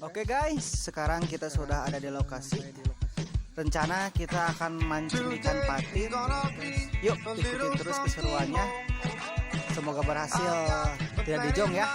Oke guys, sekarang kita sudah ada di lokasi. Rencana kita akan mancing ikan patin. Yuk ikutin terus keseruannya. Semoga berhasil. Tidak dijong ya.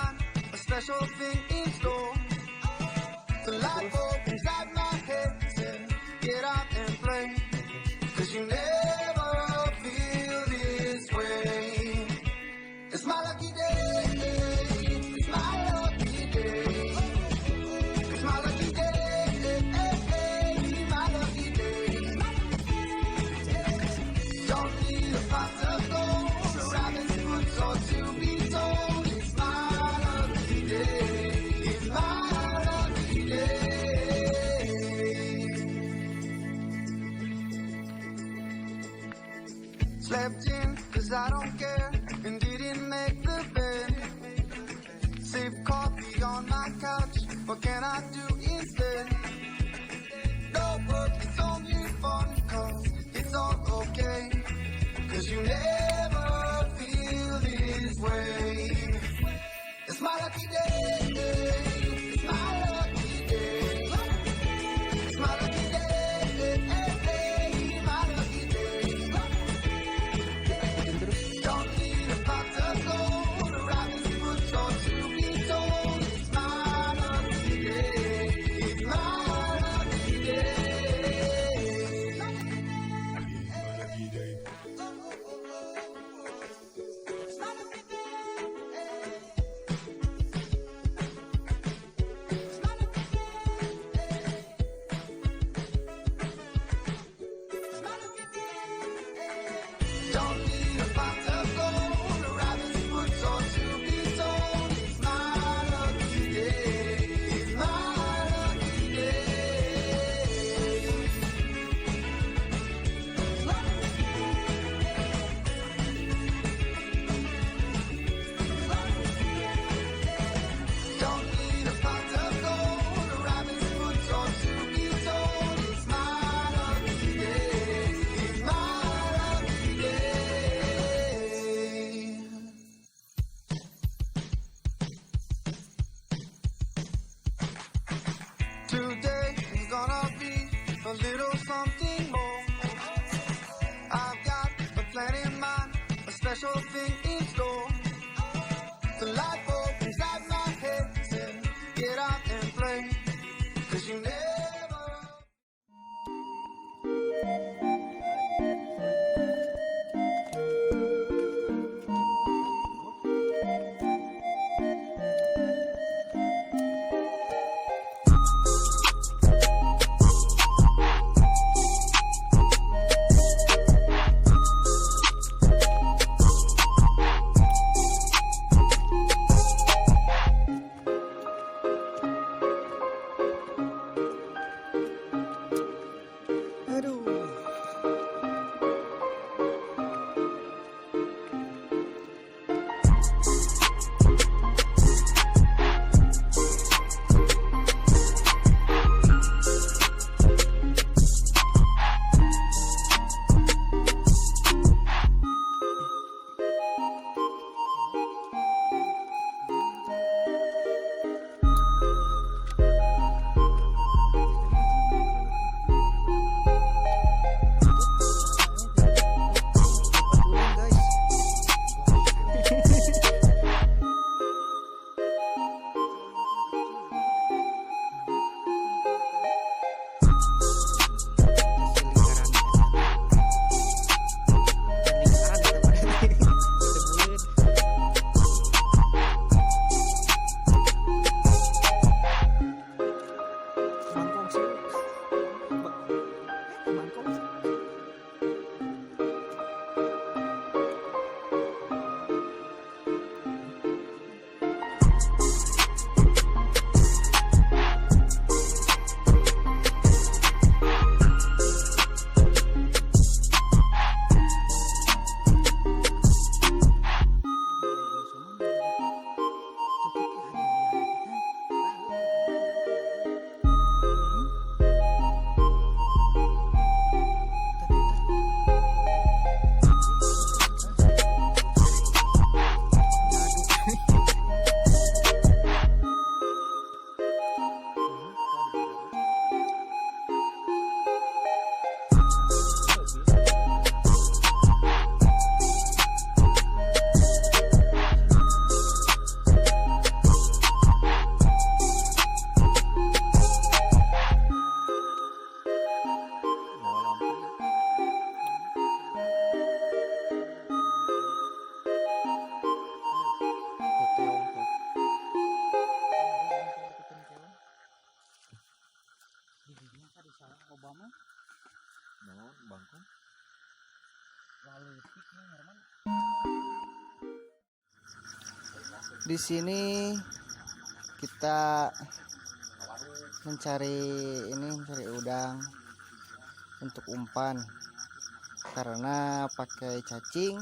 Slept in cause I don't care and didn't make the bed. Sip coffee on my couch, what can I do instead? No work, it's only fun cause it's all okay. Cause you never feel this way. It's my lucky day. It's my lucky day. It's my lucky day. Today is gonna be a little something more. I've got a plan in mind, a special thing in store. The light bulb inside my head said, get out and play, cause you never. mah naon bangkong lalu di sini kita mencari udang untuk umpan karena pakai cacing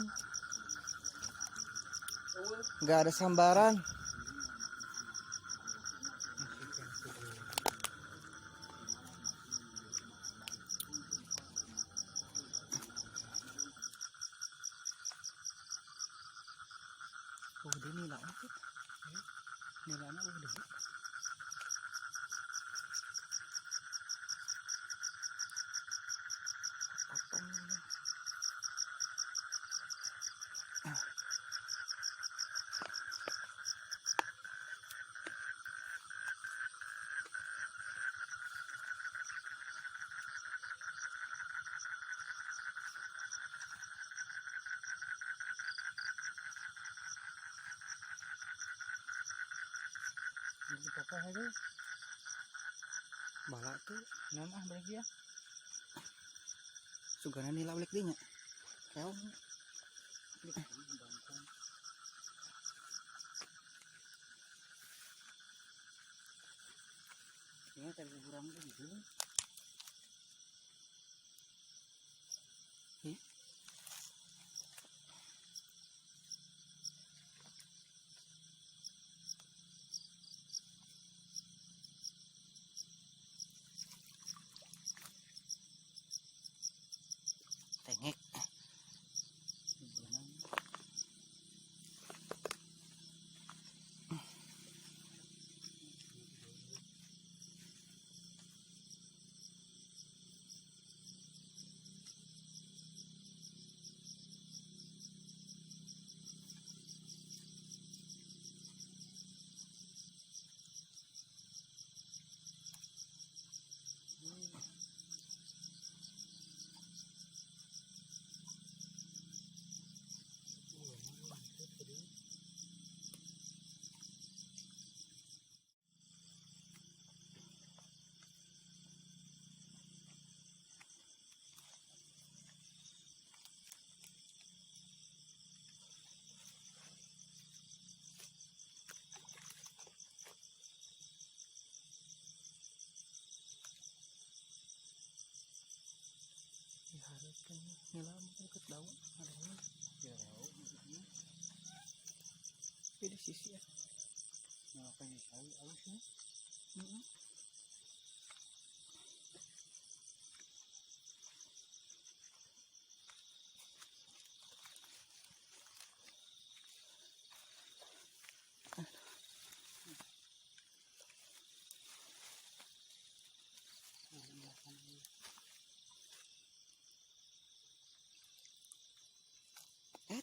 nggak ada sambaran. Udah nila itu, nilanya udah. Potong ini. Ini pokok aja. Bala tuh nama balik ya. Sugana nila balik dinya. Keong. Ini tadi kurang gitu. Tengek. Diharapkan nila dekat daun ada ini. Jauh maksudnya. Di sisi ya. Ngapain tahu alusnya?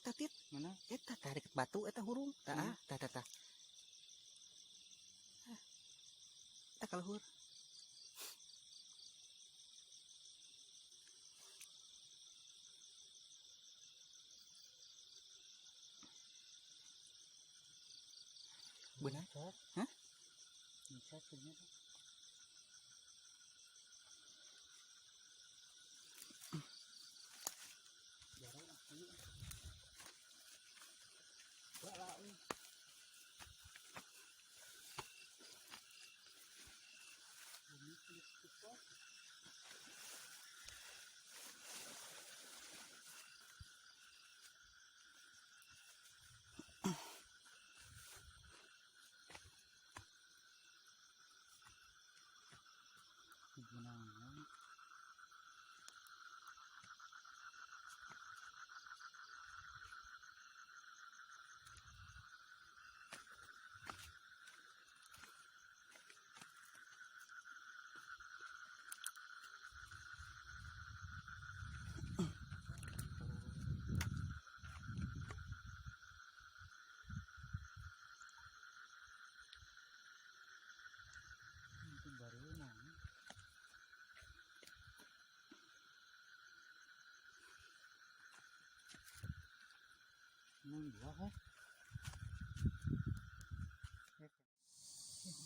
Tatit mana? Tarik batu eta hurung. Tah, tah. Tak kaluhur. Benar? Hah? Bisa ternyata.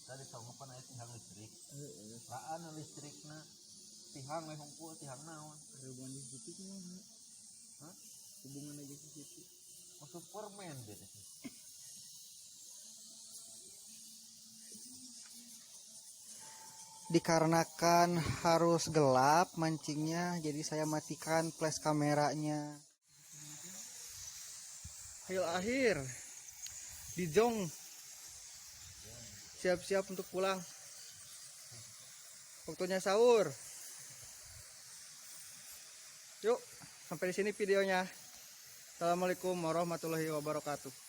tadi sama pan aya tiang listrik raan listrikna tihang leh hongku tihang naon. Hubungan di situ gimana? Hah? Hubungan aja di situ. Oh, Superman gitu. Dikarenakan harus gelap mancingnya, jadi saya matikan flash kameranya. Akhir di jong, siap-siap untuk pulang. Waktunya sahur. Yuk, sampai di sini videonya. Assalamualaikum warahmatullahi wabarakatuh.